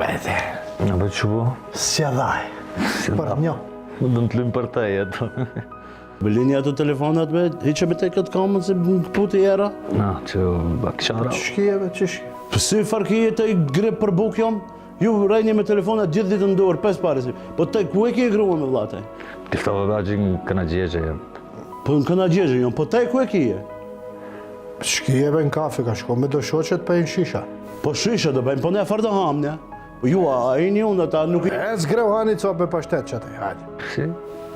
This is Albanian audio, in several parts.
Hajde. Në bëjtë që bu? Sja dhaj. Për një. Më dëmë të lymë për te jetë. Bëllini ato telefonat me, i që me te këtë kamën se puti era? Na, që këshara. Qëshkijeve, qëshki? Si farkije të i grip për buk jom? Ju rejni me telefonat gjithë ditë në dorë, 5 parës. Po te ku e ki e grua me vlate? Tifta vëbaqin këna gjegje jem. Po në këna gjegje jom, po te ku e ki e? Shkijeve në kafe, ka shko me do shoqet për një shisha. Po shisha do bëjmë, po ne farë të hamë, ne? Po ju, a i një unë, ata nuk i... E zgreu hani co me pashtet që të hajde. Si?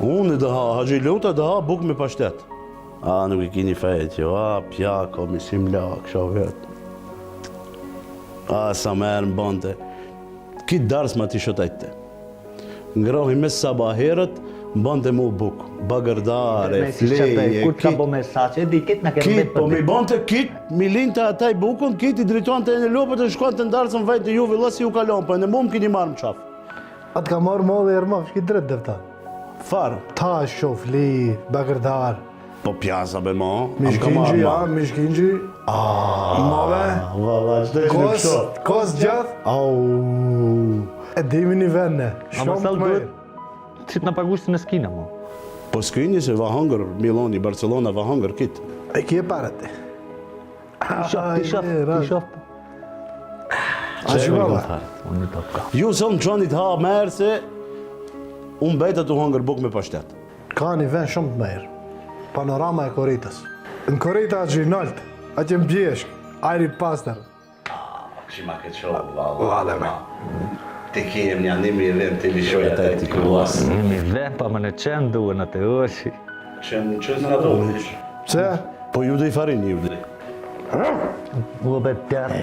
Unë dhe ha, Haxhi Luta dhe ha buk me pashtet. A, nuk i kini fejt, jo, a, pjako, misim la, kësha vetë. A, sa merë më bante. Kitë darës ma t'i shotajte. Ngrohi me sabaherët, më bante mu buk. Bagërdare, fleje, Kur të bo mesaqe, di kitë në kemë Kit, vetë po për mi bante kit, mi linte ataj bukën, kit i drituan të e në lopët e shkuan të ndarësën vajtë të juve, lasi ju kalon, po e në mu më kini marë më qafë. Atë ka marrë modhe e rëma, shki drejt dhe ta. Farë. Ta shof, li, bagërdar. Po pjasa be ma, Mishkingjy, ja, mishkingjy. Mave. Valla, qëtë e Kos, kos gjath. Au. E dimi një vene. A më salë duhet që të në pagushtë në skina, mo. Po s'kini se va hangër Milani, Barcelona va hangër kit. E kje paret ti. Ti shof. A që valla? Unë një top ka. Ju së në qanit ha merë se unë bejta të hangër buk me pashtet. Ka një ven shumë të merë. Panorama e Koritës. Në Korita atë gjinalt, atë jem bjeshk, ajri pastor. Shima këtë shohë, valla me. Ti kiem një animi i vend të lishoj atë ti kruas. Nimi dhe, pa më në qenë duhe në të oshi. Që në ato ish. Pse? Po ju dhe i farin ju dhe. U bet tërë.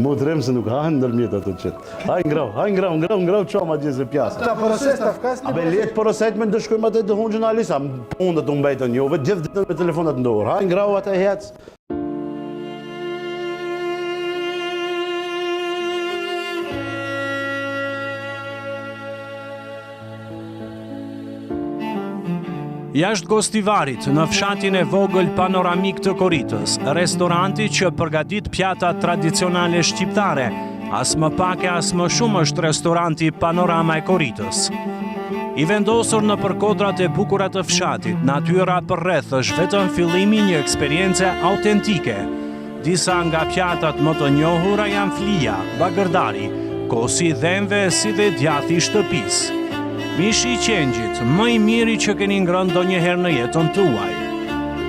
Mu të remë se nuk hahen nërmjet ato qëtë. Haj ngrau, ma gjithë se pjasa. Ta përëses të fkas A be letë përësajt me ndëshkojmë atë të hunë gjurnalisa, unë dhe të mbejtën juve, gjithë ditën me telefonat ndorë. Haj ngrau atë e hecë. Jashtë Gostivarit, në fshatin e vogël panoramik të Koritës, restoranti që përgatit pjata tradicionale shqiptare, as më pak e as më shumë është restoranti Panorama e Koritës. I vendosur në përkodrat e bukura të fshatit, natyra përreth është vetëm fillimi një eksperience autentike. Disa nga pjatat më të njohura janë flia, bagërdari, kosi dhemve si dhe djathi shtëpisë. Mishi i qengjit, më i miri që keni ngrënë ndonjëherë në jetën tuaj.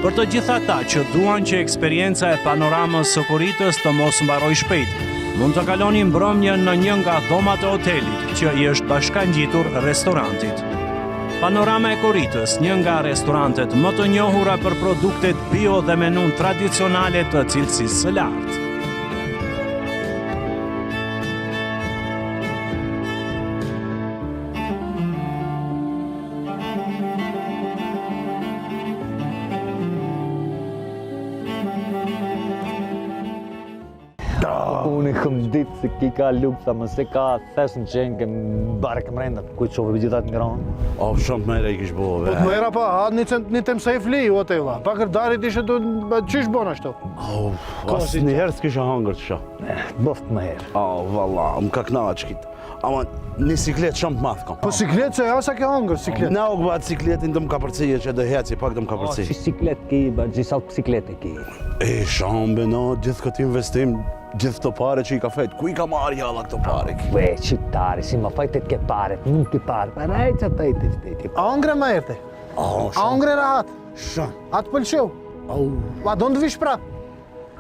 Për të gjitha ata që duan që eksperienca e panoramës së Koritës të mos mbaroj shpejt, mund të kaloni mbrëmjen në një nga dhomat e hotelit që i është bashkangjitur restorantit. Panorama e Koritës, një nga restorantet më të njohura për produktet bio dhe menun tradicionale të cilësisë së lartë. Unë i këm ditë se ki ka luksa, më se ka thes në qenë kem barë këm renda, kujtë qove gjithat në granë. O, shumë mere i kishë bove. Po të mëra pa, ha një tem se i fli, o te vla. Bagërdarit ishe të qish bon ashtu? O, asë njëherë s'kisha hangër të shah. Boft më herë. O, valla, më ka kna qkit. Ama, një siklet shumë të math kam. Po siklet se asa ke hangër, siklet. Na u këbat sikletin dëm ka përcije që dë heci, pak dëm ka përcije. Si siklet ki, ba gjitha biciklet e ki. E, shambe, no, gjithë këtë investim, gjithë të pare që i ka fejt, ku i ka marrë jalla këto pare ki? Ue, qiptari, si më fajtet ke paret, nuk ki pare, pa rajtë që taj të shteti. A ongre ma erte? O, A ongre rahat? shumë. A të pëlqeu? Au, A do në të vish prap?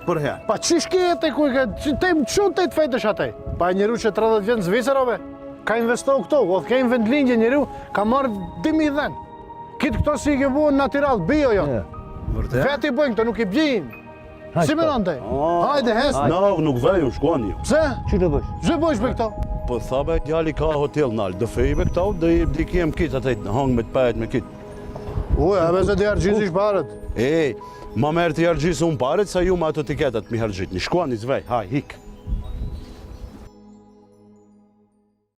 për herë. Pa qish ke jetë e kuj ke, që të të fejtësh ataj? Pa e njëru që 30 vjetë në Zvicërove, ka investohu këto, o të ke vendlingje njëru, ka marrë 2.000 dhenë. Kitë këto si i ke buën natural, bio jo. Vërtet? Veti bëjnë këto, nuk i bjin. Si me nënë te? Hajde, hesë. Na, nuk veju, shkuan ju. Pse? Që të bësh? Zë bëjsh me këto? Po thabe, djali ka hotel nalë, dë fejbe këto, dhe i kiem kitë ataj, hangë me të pajet me kitë. Uj, e beze të jargjizish paret. E, ma merë të jargjisë unë paret, sa ju ma ato tiketat mi hargjit. Një shkuan, një zvej, haj, hik.